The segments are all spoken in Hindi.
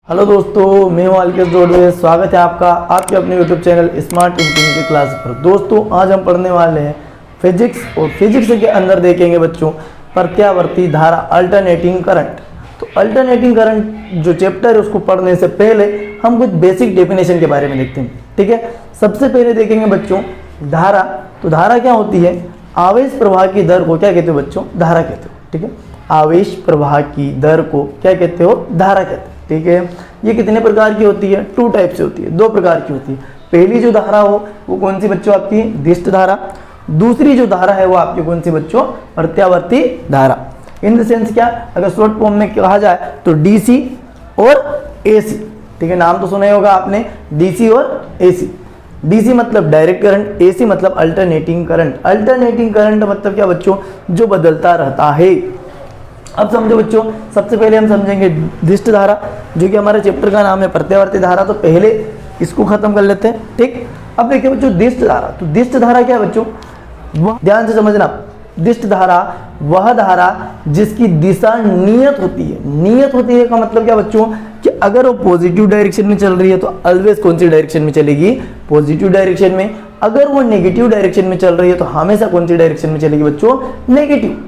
हेलो दोस्तों, मैं हूं अलकेश रोडवे। स्वागत है आपका आपके अपने YouTube channel smart infinity class पर। दोस्तों, आज हम पढ़ने वाले हैं फिजिक्स और फिजिक्स के अंदर देखेंगे बच्चों प्रत्यावर्ती धारा, अल्टरनेटिंग करंट। तो अल्टरनेटिंग करंट जो चैप्टर है उसको पढ़ने से पहले हम कुछ बेसिक डेफिनेशन के बारे में देखते हैं। ठीक है, सबसे पहले देखेंगे बच्चों धारा। तो धारा क्या होती है? आवेश प्रवाह की दर को क्या कहते हो बच्चों? धारा कहते हो। ठीक है, आवेश प्रवाह की दर को क्या कहते हो? धारा कहते हो। ठीक है, ये कितने प्रकार की होती है? टू टाइप से होती है, दो प्रकार की होती है। पहली जो धारा हो वो कौन सी बच्चों? आपकी दिष्ट धारा। दूसरी जो धारा है वो आपकी कौन सी बच्चों? प्रत्यावर्ती धारा। इन द सेंस क्या, अगर शॉर्ट फॉर्म में कहा जाए तो डीसी और एसी। ठीक है, नाम तो सुना ही होगा आपने, डीसी और एसी। डीसी मतलब डायरेक्ट करंट, एसी मतलब अल्टरनेटिंग करंट। अल्टरनेटिंग करंट मतलब क्या बच्चों? जो बदलता रहता है। अब समझो बच्चों, सबसे पहले हम समझेंगे दिष्ट धारा, जो कि हमारे चैप्टर का नाम है प्रत्यावर्ती धारा। तो पहले इसको खत्म कर लेते हैं। ठीक, अब देखिए बच्चों दिष्ट धारा। तो दिष्ट धारा क्या है बच्चों? वह ध्यान से समझना, दिष्ट धारा वह धारा जिसकी दिशा नियत होती है। नियत होती है का मतलब क्या बच्चों? कि अगर वो पॉजिटिव डायरेक्शन में चल रही है तो ऑलवेज कौन सी डायरेक्शन में चलेगी? पॉजिटिव डायरेक्शन में। अगर वो नेगेटिव डायरेक्शन में चल रही है तो हमेशा कौन सी डायरेक्शन में चलेगी बच्चों? नेगेटिव।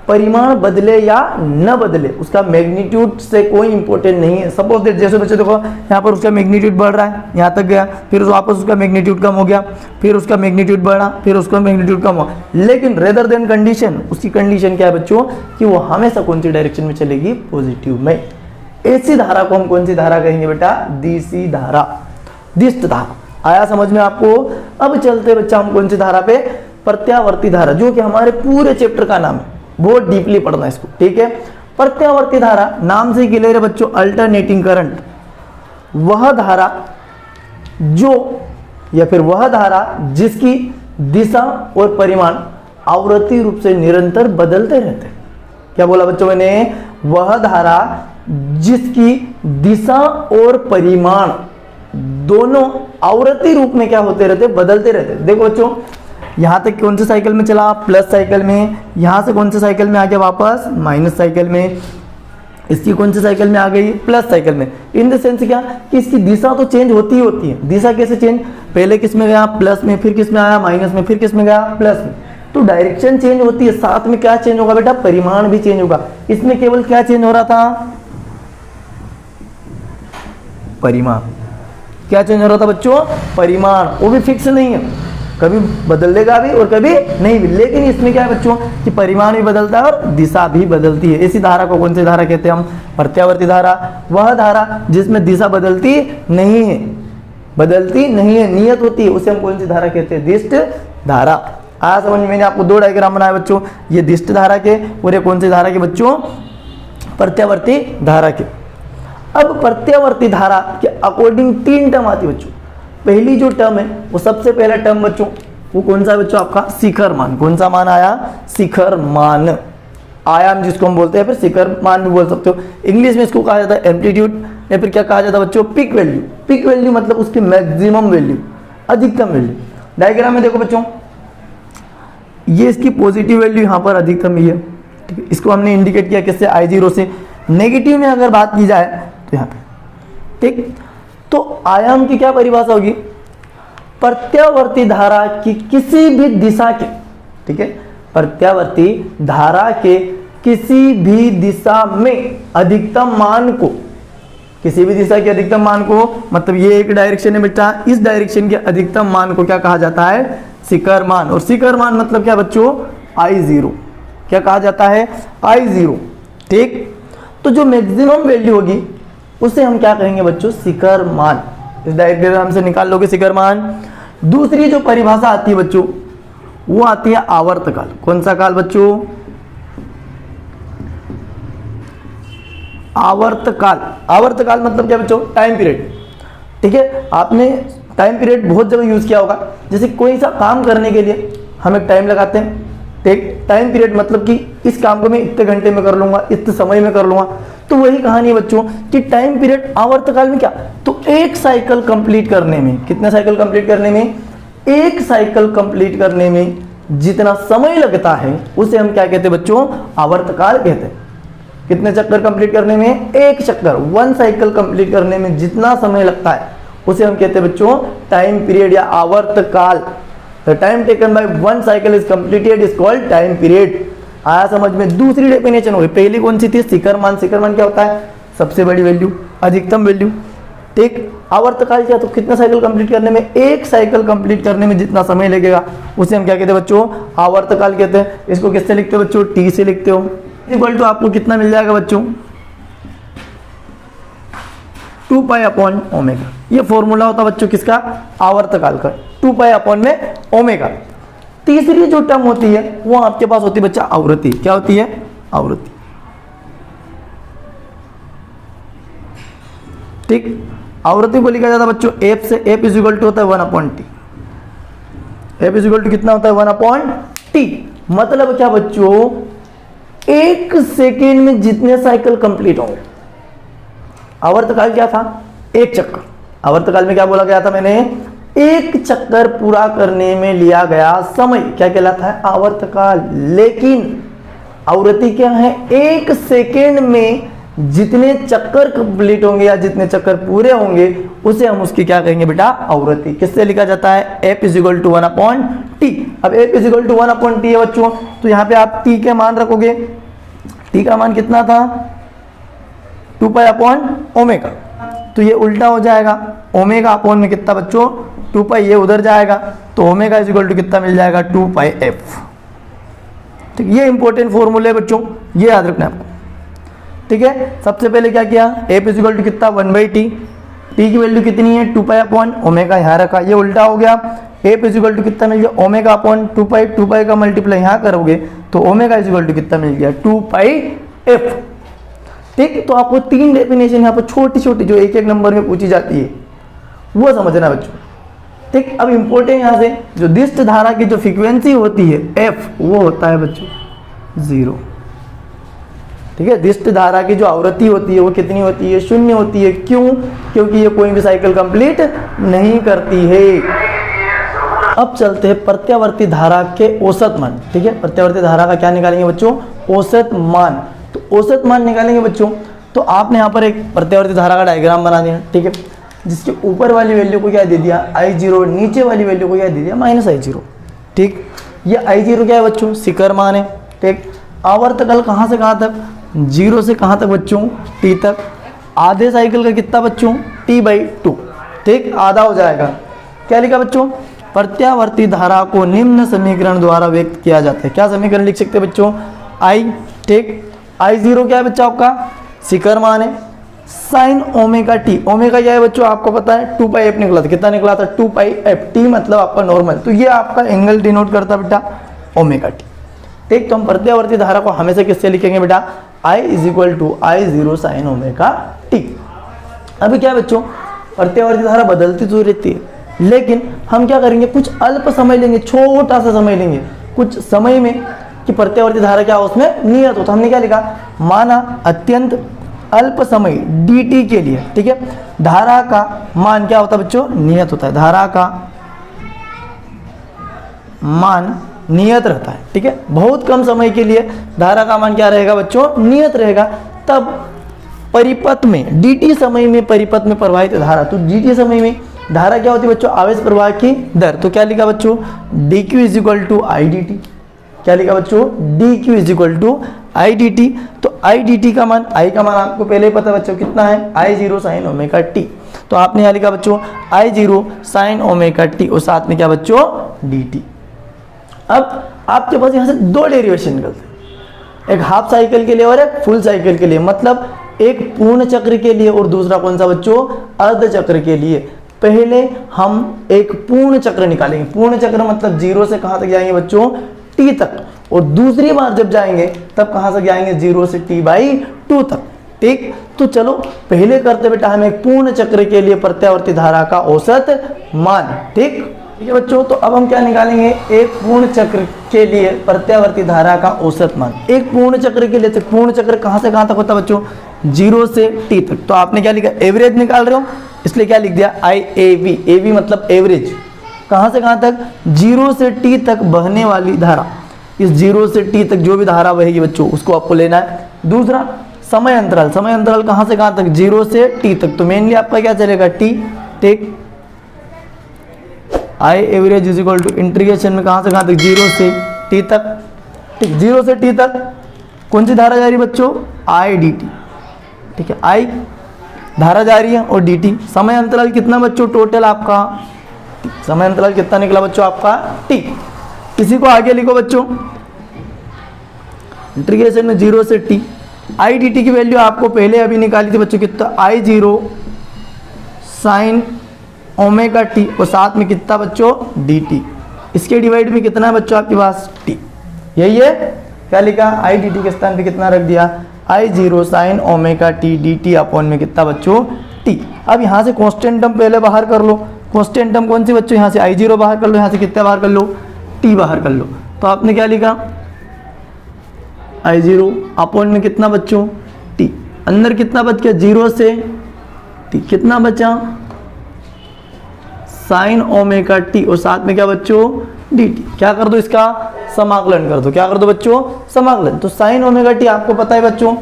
परिमाण बदले या न बदले, उसका मैग्नीट्यूड से कोई इंपॉर्टेंट नहीं है। सपोज दैट, जैसे बच्चे देखो यहाँ पर उसका मैग्नीट्यूड बढ़ रहा है, यहाँ तक गया, फिर वापस उसका मैग्नीट्यूड कम हो गया, फिर उसका मैग्नीट्यूड बढ़ा, फिर उसका मैग्नीट्यूड कम हुआ। लेकिन रेदर देन कंडीशन, उसकी कंडीशन क्या है बच्चों? कि वो हमेशा कौन सी डायरेक्शन में चलेगी? पॉजिटिव में। ऐसी धारा को हम कौन सी धारा कहेंगे बेटा? डीसी धारा, दिष्ट धारा। आया समझ में आपको? अब चलते बच्चा हम कौन सी धारा पे? प्रत्यावर्ती धारा, जो कि हमारे पूरे चैप्टर का नाम है। बहुत डीपली पढ़ना है इसको। ठीक है, प्रत्यावर्ती धारा नाम से क्लियर है बच्चों, अल्टरनेटिंग करंट वह धारा जो, या फिर वह धारा जिसकी दिशा और परिमाण आवर्ती रूप से निरंतर बदलते रहते हैं। क्या बोला बच्चों मैंने? वह धारा जिसकी दिशा और परिमाण दोनों आवर्ती रूप में क्या होते रहते? बदलते रहते। देखो बच्चों, यहाँ तक कौन से साइकिल में चला? प्लस साइकिल में। यहाँ से कौन से साइकिल में आ गया? वापस माइनस साइकिल में। इसकी कौन से साइकिल में आ गई? प्लस साइकिल में। इन द सेंस क्या कि इसकी दिशा तो चेंज होती ही होती है। दिशा कैसे चेंज? पहले किस में गया? प्लस में, फिर किस में आया? माइनस में, फिर किस में गया? प्लस में। तो डायरेक्शन चेंज होती है, साथ में क्या चेंज होगा बेटा? परिमाण भी चेंज होगा। इसमें केवल क्या चेंज हो रहा था? परिमाण। क्या चेंज हो रहा था बच्चों? परिमाण। वो भी फिक्स नहीं है, कभी बदलेगा भी और कभी नहीं भी। लेकिन इसमें क्या है बच्चों? कि परिमाण भी बदलता है और दिशा भी बदलती है। इसी धारा को कौन सी धारा कहते हैं हम? प्रत्यावर्ती धारा। वह धारा जिसमें दिशा बदलती नहीं है, बदलती नहीं है, नियत होती है, उसे हम कौन सी धारा कहते हैं? दिष्ट धारा। आया समझ में? मैंने आपको दो डायग्राम बनाए बच्चों, ये दिष्ट धारा के और ये कौन सी धारा के बच्चों? प्रत्यावर्ती धारा के। अब प्रत्यावर्ती धारा के अकॉर्डिंग तीन टर्म आती है बच्चों। पहली जो टर्म है वो सबसे पहला टर्म बच्चों वो कौन सा बच्चों? आपका शिखर मान। कौन सा मान आया? शिखर मान, आयाम जिसको हम बोलते हैं, फिर शिखर मान भी बोल सकते हो। इंग्लिश में इसको कहा जाता है एम्पलीट्यूड, या फिर क्या कहा जाता है बच्चों? Peak value. पीक वैल्यू मतलब उसकी मैक्सिमम वैल्यू, अधिकतम वैल्यू। डायग्राम में देखो बच्चों, ये इसकी पॉजिटिव वैल्यू यहाँ पर अधिकतम ही है। ठीक है, इसको हमने इंडिकेट किया किससे? I0 से। नेगेटिव में अगर बात की जाए तो यहाँ पे, ठीक, तो आयाम की क्या परिभाषा होगी? प्रत्यावर्ती धारा की किसी भी दिशा के, ठीक है, प्रत्यावर्ती धारा के किसी भी दिशा में अधिकतम मान को, किसी भी दिशा के अधिकतम मान को, मतलब ये एक डायरेक्शन है बेटा, इस डायरेक्शन के अधिकतम मान को क्या कहा जाता है? शिखर मान। और शिखर मान मतलब क्या बच्चों? I0। क्या कहा जाता है? I0। ठीक, तो जो मैक्सिमम वैल्यू होगी उसे हम क्या कहेंगे बच्चों? शिखर मान। इस डायग्राम से निकाल लोगे शिखर मान। दूसरी जो परिभाषा आती है बच्चों वो आती है आवर्तकाल। कौन सा काल बच्चों? आवर्तकाल। आवर्तकाल मतलब क्या बच्चों? Time period. ठीक है, आपने टाइम पीरियड बहुत जगह यूज किया होगा। जैसे कोई सा काम करने के लिए हम एक टाइम लगाते हैं, टाइम पीरियड मतलब कि इस काम को मैं इतने घंटे में कर लूंगा, इतने समय में कर लूंगा। तो वही कहानी है बच्चों कि टाइम पीरियड आवर्तकाल में क्या, तो एक साइकिल कंप्लीट करने में, कितने साइकिल कंप्लीट करने में? एक साइकिल कंप्लीट करने में जितना समय लगता है उसे हम क्या कहते हैं बच्चों? आवर्तकाल कहते हैं। कितने चक्कर कंप्लीट करने में? एक चक्कर, 1 साइकिल कंप्लीट करने में जितना समय लगता है उसे हम कहते हैं बच्चों टाइम पीरियड या आवर्तकाल। The time taken by 1 cycle is completed is called time period. आया समझ में? दूसरी डेफिनेशन हो गई। पहली कौन सी थी? शिखर मान। शिखर मान क्या होता है? सबसे बड़ी वैल्यू, अधिकतम वैल्यू। ठीक। आवर्तकाल क्या? तो कितना साइकिल कंप्लीट करने में? एक साइकिल कंप्लीट करने में जितना समय लगेगा उसे हम क्या कहते हैं बच्चों? आवर्तकाल कहते हैं। इसको किससे लिखते हो बच्चों? टी से लिखते हो। इक्वल टू आपको कितना मिल जाएगा बच्चों? 2 पाई अपॉन ओमेगा। ये फॉर्मूला होता है बच्चों किसका? आवर्तकाल का, 2 पाई अपॉन में ओमेगा। तीसरी जो टर्म होती है वो आपके पास होती है बच्चा आवृत्ति। क्या होती है? आवृत्ति। ठीक। आवृत्ति को लिखा जाता है बच्चों एफ से। एफ इज इक्वल टू होता है 1 upon T. F is equal to कितना होता है? 1 अपॉन टी। मतलब क्या बच्चों? 1 सेकेंड में जितने साइकिल कंप्लीट होंगे। आवर्तकाल क्या था? एक चक्कर। आवर्तकाल में क्या बोला गया था मैंने? एक चक्कर पूरा करने में लिया गया समय क्या कहलाता है? आवर्तकाल। लेकिन आवृत्ति क्या है? 1 सेकेंड में जितने चक्कर कंप्लीट होंगे या जितने चक्कर पूरे होंगे उसे हम उसकी क्या कहेंगे बेटा? आवृत्ति। किससे लिखा जाता है? F is equal to 1 upon T. अब F is equal to 1 upon T है बच्चों, तो यहाँ पे आप टी के मान रखोगे। टी का मान कितना था? 2 पाई अपॉन ओमेगा। तो ये उल्टा हो जाएगा। ओमेगा अपॉन में कितना बच्चों? 2 पाई। ये उधर जाएगा तो ओमेगा इज इक्वल टू कितना मिल जाएगा? 2 पाई एफ। ठीक। ये इंपॉर्टेंट फॉर्मूले बच्चों, ये याद रखना है आपको। ठीक है। सबसे पहले क्या किया? एफ इज इक्वल टू कितना? 1 बाई टी। टी की वैल्यू कितनी है? 2 पाई अपॉन ओमेगा। यहाँ रखा, ये उल्टा हो गया। एफ इज इक्वल टू कितना मिल गया? ओमेगा अपॉन 2 पाई। 2 पाई का मल्टीप्लाई यहाँ करोगे तो ओमेगा इज इक्वल टू कितना मिल गया? 2 पाई एफ। ठीक। तो आपको 3 डेफिनेशन यहाँ पर छोटी छोटी जो एक एक नंबर में पूछी जाती है वो समझना बच्चों। ठीक। अब इंपॉर्टेंट यहाँ से जो दिष्ट धारा की जो फ्रीक्वेंसी होती है एफ, वो होता है बच्चों 0। ठीक है। दिष्ट धारा की जो आवृत्ति होती है वो कितनी होती है? 0 होती है। क्यों? क्योंकि ये कोई भी साइकिल कंप्लीट नहीं करती है। अब चलते हैं प्रत्यावर्ती धारा के औसत मान। ठीक है। प्रत्यावर्ती धारा का क्या निकालेंगे बच्चों? औसत मान। तो औसत मान निकालेंगे बच्चों, तो आपने यहाँ पर एक प्रत्यावर्ती धारा का डायग्राम बना दिया। ठीक है। जिसके ऊपर वाली वैल्यू को क्या दे दिया? I0। नीचे वाली वैल्यू को क्या दे दिया? -I0। ठीक। ये I0 क्या है बच्चों? शिखर मान है। ठीक। आवर्तकाल कहाँ से कहाँ तक? 0 से कहाँ तक बच्चों? t तक। आधे साइकिल का कितना बच्चों? t/2। ठीक। आधा हो जाएगा। क्या लिखा बच्चों? प्रत्यावर्ती धारा को निम्न समीकरण द्वारा व्यक्त किया जाता है। क्या समीकरण लिख सकते हैं बच्चों? I। ठीक। I0 क्या है बच्चा? आपका शिखर मान है। Sign omega T. ओमेगा क्या है बच्चों? आपको पता है 2 पाई एफ निकला था। कितना निकला था? 2 पाई एफ। टी मतलब आपका नॉर्मल। तो ये आपका एंगल डिनोट करता बेटा ओमेगा टी। ठीक। तो हम प्रत्यावर्ती धारा को हमेशा किससे लिखेंगे बेटा? I is equal to I0 sine omega t. अभी क्या बच्चों? प्रत्यावर्ती धारा बदलती तो रहती है, लेकिन हम क्या करेंगे? कुछ अल्प समय लेंगे, छोटा सा समय लेंगे कुछ समय में कि प्रत्यावर्ती धारा क्या उसमें नियत हो। तो हमने क्या लिखा? माना अत्यंत अल्प समय dt के लिए। ठीक है। धारा का मान क्या होता है बच्चों? नियत होता है। धारा का मान नियत रहता है। ठीक है। बहुत कम समय के लिए धारा का मान क्या रहेगा बच्चों? नियत रहेगा। तब परिपथ में dt समय में परिपथ में प्रवाहित धारा, तो dt समय में धारा क्या होती है बच्चों? आवेश प्रवाह की दर। तो क्या लिखा बच्चों? dq is equal to idt। क्या लिखा बच्चों? dq is equal to idt। तो idt का मान, i का मान आपको पहले ही पता बच्चों कितना है? I0 sine omega t। तो आपने यहाँ लिखा बच्चों I0 साइन ओमेगा t और साथ में क्या बच्चों? dt। अब आपके पास यहाँ से 2 डेरिवेशन निकलते हैं, एक हाफ साइकिल के लिए और एक फुल साइकिल के लिए। मतलब एक पूर्ण चक्र के लिए और दूसरा कौन सा बच्चों? अर्ध चक्र के लिए। पहले हम एक पूर्ण चक्र निकालेंगे। पूर्ण चक्र मतलब 0 से कहाँ तक जाएंगे बच्चों? t तक। और दूसरी बार जब जाएंगे तब कहाँ से जाएंगे? 0 से t/2 तक। ठीक। तो चलो पहले करते बेटा हम एक पूर्ण चक्र के लिए प्रत्यावर्ती धारा का औसत मान। ठीक है बच्चों। तो अब हम क्या निकालेंगे? एक पूर्ण चक्र के लिए प्रत्यावर्ती धारा का औसत मान। एक पूर्ण चक्र के लिए, तो पूर्ण चक्र कहाँ से कहाँ तक होता है बच्चों? 0 से t तक। तो आपने क्या लिखा? एवरेज निकाल रहे हो, इसलिए क्या लिख दिया? IAV। AV मतलब एवरेज। कहाँ से कहाँ तक? 0 से t तक बहने वाली धारा। इस 0 से t तक जो भी धारा बहेगी बच्चों उसको आपको लेना है। दूसरा समय अंतराल कहाँ से कहाँ तक, 0 से t तक। तो मेनली आपका क्या चलेगा, t। ठीक, I average is equal to integration में कहाँ से कहाँ तक, 0 से t तक। ठीक, 0 से t तक कौन सी धारा जा रही है बच्चों, आई डी टी। ठीक है, आई धारा जा रही है और डी टी। समय अंतराल कितना बच्चों, टोटल आपका समय अंतराल कितना निकला बच्चों आपका, t। इसी को आगे लिखो बच्चों, इंटीग्रेशन में 0 से t। आई डी टी की वैल्यू आपको पहले अभी निकाली थी बच्चों, कितना, आई 0 साइन ओमेगा टी और साथ में कितना बच्चों, डी टी। इसके डिवाइड में कितना है बच्चों आपके पास, t। यही है, क्या लिखा, आई डी टी के स्थान पे कितना रख दिया, आई 0 sign omega T D T upon में कितना बच्चों, t। अब यहाँ से कांस्टेंट टर्म पहले बाहर कर लो। कांस्टेंट टर्म कौन सी बच्चों, यहाँ से आई 0 बाहर कर लो, यहाँ से कितना बाहर कर लो, t बाहर कर लो। तो आपने क्या लिखा, आई 0 अपॉन में कितना बच्चों, t। अंदर कितना बच गया, 0 से t, कितना बचा, साइन ओमेगा टी और साथ में क्या बच्चों, डी टी। क्या कर दो, इसका समाकलन कर दो। क्या कर दो बच्चों, समाकलन। तो साइन ओमेगा टी आपको पता है बच्चों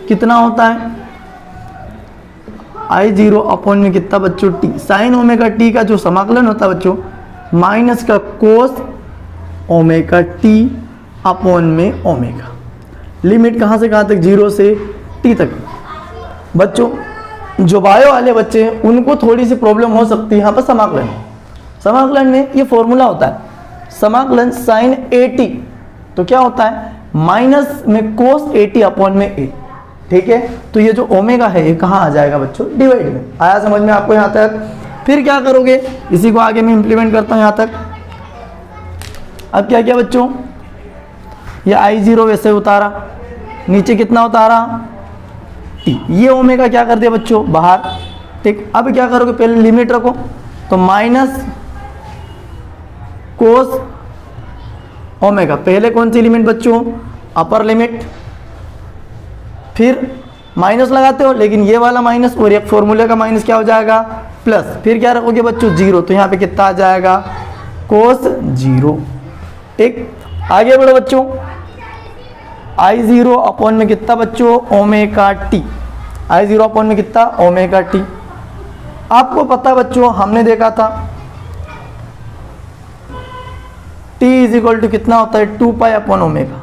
कितना होता है, आई 0 अपॉन में कितना बच्चों, टी। साइन ओमेगा टी का जो समाकलन होता है बच्चों, माइनस का कोस ओमेगा टी अपॉन में ओमेगा। लिमिट कहाँ से कहाँ तक, 0 से t तक। बच्चों जो बायो वाले बच्चे हैं उनको थोड़ी सी प्रॉब्लम हो सकती है यहाँ पर समाकलन। समाकलन में ये फॉर्मूला होता है, समाकलन साइन ए टी, तो क्या होता है, माइनस में कोस ए टी अपॉन में ए। ठीक है, तो ये जो ओमेगा है ये कहाँ आ जाएगा बच्चों, डिवाइड में। आया समझ में आपको यहाँ तक। फिर क्या करोगे, इसी को आगे मैं इंप्लीमेंट करता हूँ यहाँ तक। अब क्या किया बच्चों, ये आई 0 वैसे उतारा, नीचे कितना उतारा, टी। ये ओमेगा क्या कर दिया बच्चों बाहर। ठीक, अब क्या करोगे, पहले लिमिट रखो, तो माइनस कोस ओमेगा, पहले कौन सी लिमिट बच्चों, अपर लिमिट, फिर माइनस लगाते हो, लेकिन ये वाला माइनस और एक फॉर्मूले का माइनस क्या हो जाएगा, प्लस। फिर क्या रखोगे बच्चों, 0, तो यहाँ पे कितना आ जाएगा, कोस 0। ठीक, आगे बढ़ो बच्चों, आई 0 अपॉन में कितना बच्चों, ओमेगा टी। आई 0 अपॉन में कितना, ओमेगा टी। आपको पता है बच्चों, हमने देखा था t इज इक्वल टू कितना होता है, 2 पाई अपॉन ओमेगा।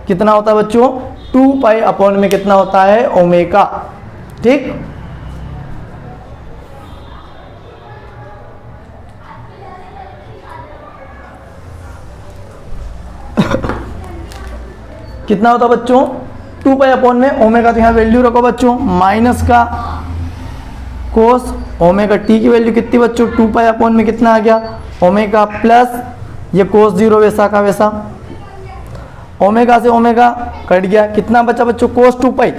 कितना होता है बच्चों, 2 पाई अपॉन में कितना होता है, ओमेगा। ठीक, कितना होता है बच्चों, 2 पाई अपॉन में ओमेगा। तो यहाँ वैल्यू रखो बच्चों, माइनस का कोस ओमेगा टी की वैल्यू कितनी बच्चों, 2 पाई अपॉन में कितना आ गया, ओमेगा, प्लस ये कोस 0 वैसा का वैसा, ओमेगा से ओमेगा कट गया, कितना बचा बच्चों, कोस 2 पाई।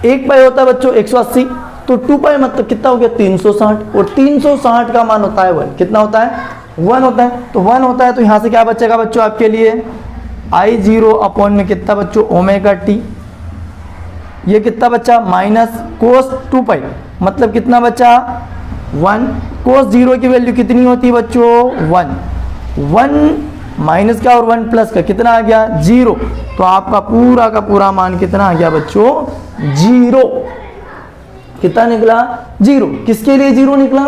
1 पाई होता है बच्चों 180, तो 2 पाई मतलब कितना हो गया, 360, और 360 का मान होता है 1। कितना होता है, 1 होता है। तो 1 होता है, तो यहाँ से क्या बचेगा बच्चों आपके लिए, आई 0 अपॉन में कितना बच्चों, ओमेगा टी। ये कितना बचा, माइनस कोस 2 पाई, मतलब कितना बचा, 1। कोस 0 की वैल्यू कितनी होती है बच्चों, 1। 1 माइनस का और 1 प्लस का कितना आ गया, 0। तो आपका पूरा का पूरा मान कितना आ गया बच्चों, 0। कितना निकला, 0। किसके लिए 0 निकला,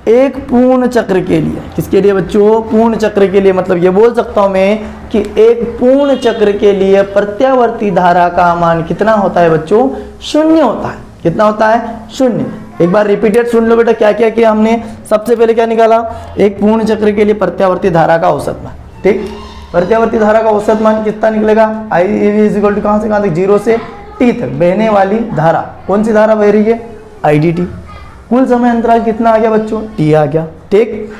एक पूर्ण चक्र के लिए। किसके लिए बच्चों, पूर्ण चक्र के लिए। मतलब ये बोल सकता हूं मैं कि एक पूर्ण चक्र के लिए प्रत्यावर्ती धारा का मान कितना होता है बच्चों, 0 होता है। कितना होता है, 0। एक बार रिपीटेड सुन लो बेटा, क्या क्या किया हमने। सबसे पहले क्या निकाला, एक पूर्ण चक्र के लिए प्रत्यावर्ती धारा का औसत मान। ठीक, प्रत्यावर्ती धारा का औसत मान कितना निकलेगा, आई इज इक्वल टू कहाँ से कहाँ तक, 0 से t तक बहने वाली धारा। कौन सी धारा बह रही है, आई डी टी। कुल समय अंतराल कितना आ गया बच्चों, t आ गया। ठीक,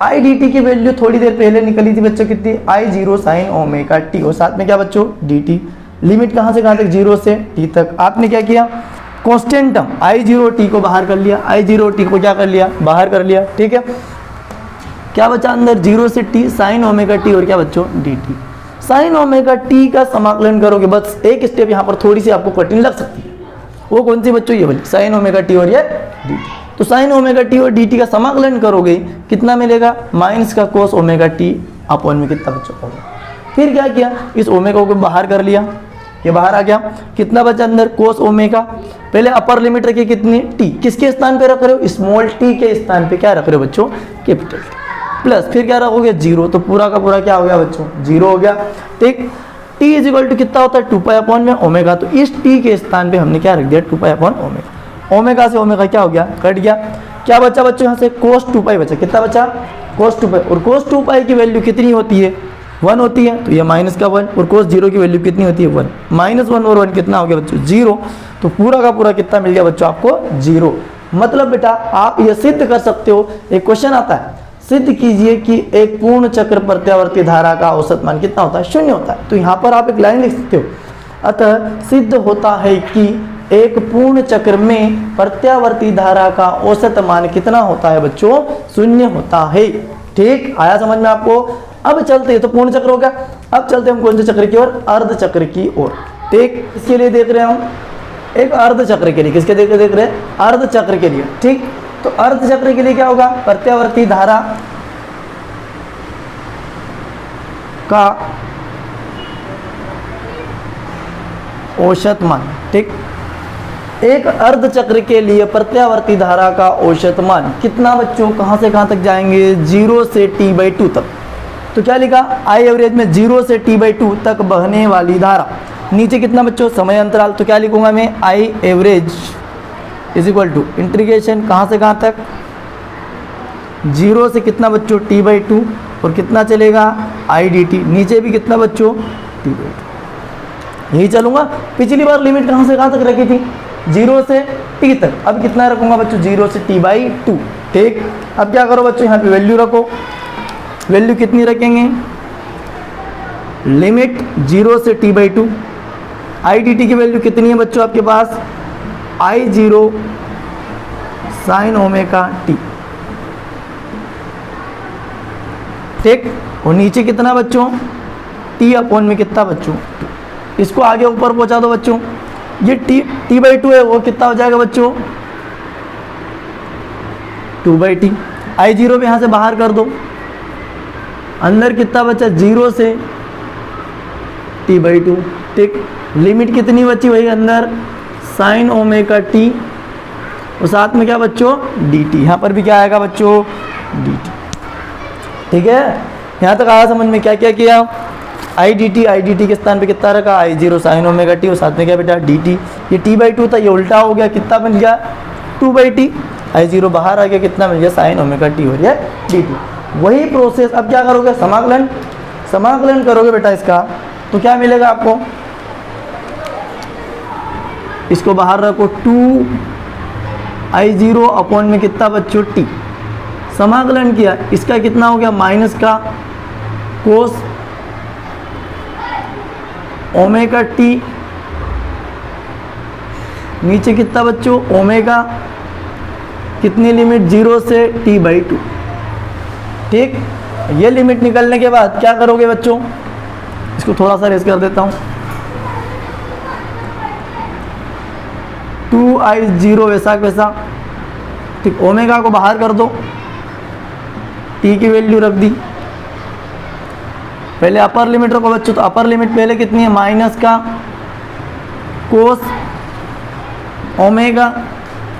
आई डी टी की वैल्यू थोड़ी देर पहले निकली थी बच्चों कितनी, आई 0 साइन ओमेगा टी, और साथ में क्या बच्चों, डी टी। लिमिट कहाँ से कहाँ तक, 0 से t तक। आपने क्या किया, कांस्टेंट टर्म आई 0 टी को बाहर कर लिया, आई 0 टी को क्या कर लिया, बाहर कर लिया। ठीक है, क्या बचा अंदर, 0 से t साइन ओमेगा टी और क्या बच्चों, D T. Sign omega T का समाकलन करोगे, बस एक स्टेप यहाँ पर थोड़ी सी आपको कठिन लग सकती है। वो कौन सी बच्चों, ये वाली साइन ओमेगा टी और ये डी टी। तो साइन ओमेगा टी और डी टी का समाकलन करोगे कितना मिलेगा, माइनस का कोस ओमेगा टी अपॉन में कितना बच्चों होगा। फिर क्या किया, इस ओमेगा को बाहर कर लिया, ये बाहर आ गया। कितना बचा अंदर, कोस ओमेगा। पहले अपर लिमिट रखिए कितनी, टी, किसके स्थान पे रख रहे हो, स्मॉल टी के स्थान पे क्या रख रहे हो बच्चों, कैपिटल टी। प्लस फिर क्या रखोगे, जीरो, तो पूरा का पूरा क्या हो गया बच्चों, जीरो हो गया। ठीक, टी इज इक्वल टू कितना होता है, 2 पाई अपॉन में ओमेगा, तो इस टी के स्थान पे हमने क्या रख दिया, 2 पाई अपॉन ओमेगा। ओमेगा से ओमेगा क्या हो गया, कट गया। क्या बचा बच्चों यहाँ से, कोस 2 पाई बचा। कितना बचा, कोस 2 पाई, और कोस 2 पाई की वैल्यू कितनी होती है, 1 होती है, तो ये माइनस का 1, और कोस 0 की वैल्यू कितनी होती है, 1, -1 और 1 कितना हो गया बच्चों, 0। तो पूरा का पूरा कितना मिल गया बच्चों आपको, 0। मतलब बेटा आप ये सिद्ध कर सकते हो, एक क्वेश्चन आता है, सिद्ध कीजिए कि एक पूर्ण चक्र प्रत्यावर्ती धारा का औसत मान कितना होता है, 0 होता है। तो यहाँ पर आप एक लाइन लिख सकते हो, अतः सिद्ध होता है कि एक पूर्ण चक्र में प्रत्यावर्ती धारा का औसत मान कितना होता है बच्चों, 0 होता है। ठीक, आया समझ में आपको। अब चलते हैं, तो पूर्ण चक्र हो गया, अब चलते हैं हम कौन से चक्र की ओर, अर्ध चक्र की ओर। ठीक, इसके लिए देख रहे हैं हम एक अर्ध चक्र के लिए, किसके देख रहे हैं, अर्ध चक्र के लिए। ठीक, तो अर्ध चक्र के लिए क्या होगा, प्रत्यावर्ती धारा का औसत मान। ठीक, एक अर्ध चक्र के लिए प्रत्यावर्ती धारा का औसत मान कितना बच्चों, कहां से कहां तक जाएंगे, 0 से t/2 तक। तो क्या लिखा, आई एवरेज में 0 से t/2 तक बहने वाली धारा। नीचे कितना बच्चों, समय अंतराल, तो क्या लिखूंगा मैं, I average is equal to integration कहां से कहां तक, 0 से कितना बच्चों, t/2, और कितना चलेगा, आई डी टी। नीचे भी कितना बच्चों, t/2। यही चलूंगा। पिछली बार लिमिट कहां से कहां तक रखी थी, 0 से t तक। अब कितना रखूंगा बच्चों, 0 से t/2। ठीक, अब क्या करो बच्चों, यहाँ पे वैल्यू रखो। वैल्यू कितनी रखेंगे, लिमिट 0 से t/2। आई डी टी की वैल्यू कितनी है बच्चों आपके पास, I0 साइन ओमेगा टी। ठीक, और नीचे कितना बच्चों, t अपॉन में कितना बच्चों, इसको आगे ऊपर पहुंचा दो बच्चों। ये t/2 है, वो कितना हो जाएगा बच्चों, 2/t। I0 भी यहाँ से बाहर कर दो, अंदर कितना बचा, 0 से t/2। ठीक, लिमिट कितनी बची वही अंदर, साइन ओमेगा टी, और साथ में क्या बच्चों, डी टी। यहाँ पर भी क्या आएगा बच्चों, डी टी। ठीक है, यहाँ तक आया समझ में, क्या क्या किया, आई डी टी के स्थान पे कितना रखा, I0 साइन ओमेगा टी, और साथ में क्या बेटा, डी टी। ये t/2 था, ये उल्टा हो गया, कितना बन गया, 2/t। I0 बाहर आ गया, कितना मिल गया, साइन ओमेगा टी हो गया डी टी। वही प्रोसेस अब क्या करोगे, समाकलन, समाकलन करोगे बेटा इसका, तो क्या मिलेगा आपको, इसको बाहर रखो, 2I0 अपॉन में कितना बच्चों, टी। समाकलन किया, इसका कितना हो गया, माइनस का कोस ओमेगा टी, नीचे कितना बच्चों, ओमेगा, कितनी लिमिट, 0 से t/2। ठीक, ये लिमिट निकलने के बाद क्या करोगे बच्चों, इसको थोड़ा सा रेस कर देता हूँ, 2I0 वैसा वैसा। ठीक, ओमेगा को बाहर कर दो, टी की वैल्यू रख दी। पहले अपर लिमिट रखो बच्चों, तो अपर लिमिट पहले कितनी है, माइनस का कोस ओमेगा,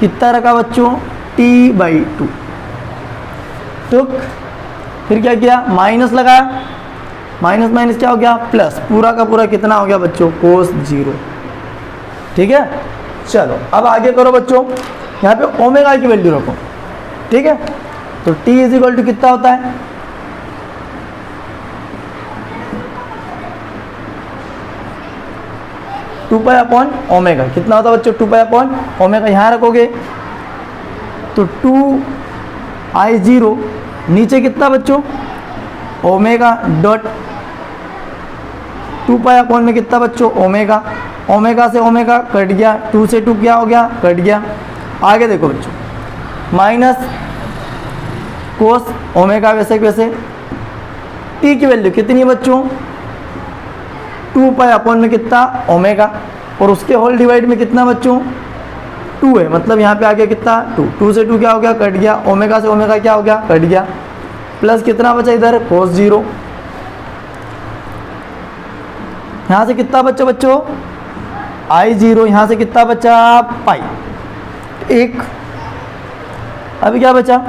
कितना रखा बच्चों, t/2। तो फिर क्या किया, माइनस लगाया, माइनस माइनस क्या हो गया, प्लस, पूरा का पूरा कितना हो गया बच्चों, कोस 0। ठीक है, चलो अब आगे करो बच्चों, यहाँ पे ओमेगा की वैल्यू रखो। ठीक है, तो t इज इक्वल टू कितना होता है, टू पाई अपॉन ओमेगा। कितना होता है बच्चों, 2 पाई अपॉन ओमेगा। यहाँ रखोगे तो 2I0, नीचे कितना बच्चों, ओमेगा डॉट 2 पाई अपॉन में कितना बच्चों, ओमेगा। ओमेगा से ओमेगा कट गया, 2 से 2 क्या हो गया, कट गया। आगे देखो बच्चों, माइनस कोस ओमेगा वैसे वैसे। टी की वैल्यू कितनी है बच्चों, 2 पाई अपॉन में कितना, ओमेगा, और उसके होल डिवाइड में कितना बच्चों, 2 है, मतलब यहाँ पे आ गया कितना, 2 से 2 क्या हो गया, कट गया। ओमेगा से ओमेगा क्या हो गया, कट गया। प्लस कितना बचा इधर, कोस 0। यहाँ से कितना बच्चों, आई जीरो, यहाँ से कितना बचा पाई, एक। अभी क्या बचा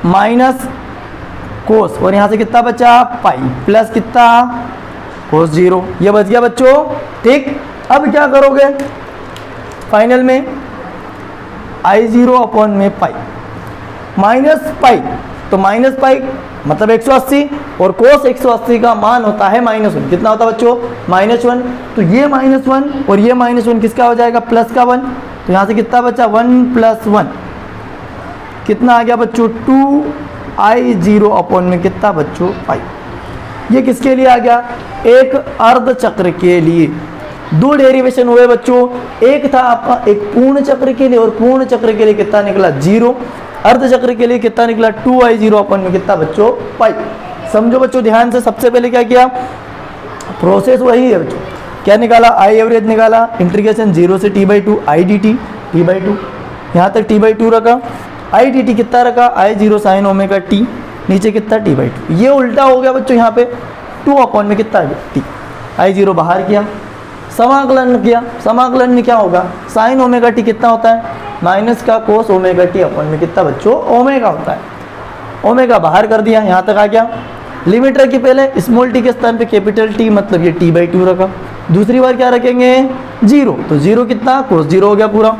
माइनस कोस, और यहाँ से कितना बचा पाई, प्लस कितना कोस जीरो, ये बच गया बच्चों, ठीक। अब क्या करोगे फाइनल में आई जीरो अपॉन में पाई, माइनस पाई, तो माइनस पाई मतलब 180, और कोस 180 का मान होता है -1, कितना होता है बच्चों -1, तो ये -1 और ये -1 किसका हो जाएगा प्लस का 1, तो यहाँ से कितना बचा 1 + 1, कितना आ गया बच्चों 2i0 अपॉन में कितना बच्चों पाई। ये किसके लिए आ गया, एक अर्ध चक्र के लिए। दो डेरिवेशन हुए बच्चों, एक था आपका एक पूर्ण चक्र के लिए, और पूर्ण चक्र के लिए कितना निकला 0, अर्ध चक्र के लिए कितना निकला 2i0 अपॉन में कितना बच्चों पाई। समझो बच्चों ध्यान से, सबसे पहले क्या किया, प्रोसेस वही है बच्चों, क्या निकाला आई एवरेज निकाला, इंटीग्रेशन 0 से t/2 i dt t/2, यहाँ तक t/2 रखा, i dt कितना रखा i0 sin ओमेगा t, नीचे कितना t/2, ये उल्टा हो गया बच्चों, यहाँ पे 2 अपॉन में कितना t, i0 बाहर किया, समाकलन किया, समाकलन में क्या होगा साइन ओमेगा टी कितना होता है माइनस का कोस ओमेगा टी अपॉन में कितना बच्चों ओमेगा होता है, ओमेगा बाहर कर दिया, यहाँ तक आ गया। लिमिट रखी पहले स्मॉल टी के स्थान पे कैपिटल टी, मतलब ये t/2 रखा, दूसरी बार क्या रखेंगे 0, तो 0 कितना कोस 0 हो गया पूरा।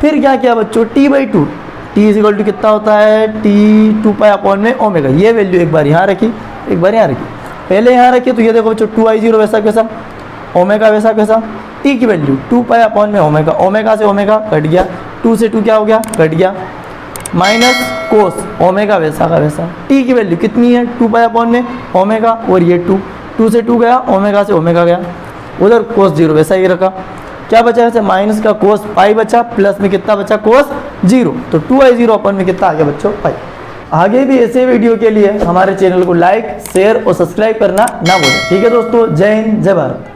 फिर क्या किया बच्चों t/2, t = कितना होता है t 2π अपॉन में ओमेगा, ये वैल्यू एक बार यहाँ रखी एक बार यहाँ रखी, पहले यहाँ रखी, तो ये देखो बच्चों 2i0 वैसा कैसा, ओमेगा वैसा कैसा, टी की वैल्यू 2π अपॉन में ओमेगा, ओमेगा से ओमेगा कट गया, 2 से 2 क्या हो गया कट गया, माइनस कोस ओमेगा वैसा का वैसा, टी की वैल्यू कितनी है 2π अपॉन में ओमेगा, और ये 2 से 2 गया, ओमेगा से ओमेगा गया, उधर कोस 0 वैसा ही रखा, क्या बचा ऐसे माइनस का कोस पाई बचा, प्लस में कितना बचा कोस 0, तो 2i0 अपॉन में कितना आ गया बच्चों पाई। आगे भी ऐसे वीडियो के लिए हमारे चैनल को लाइक शेयर और सब्सक्राइब करना ना भूलें। ठीक है दोस्तों, जय हिंद जय भारत।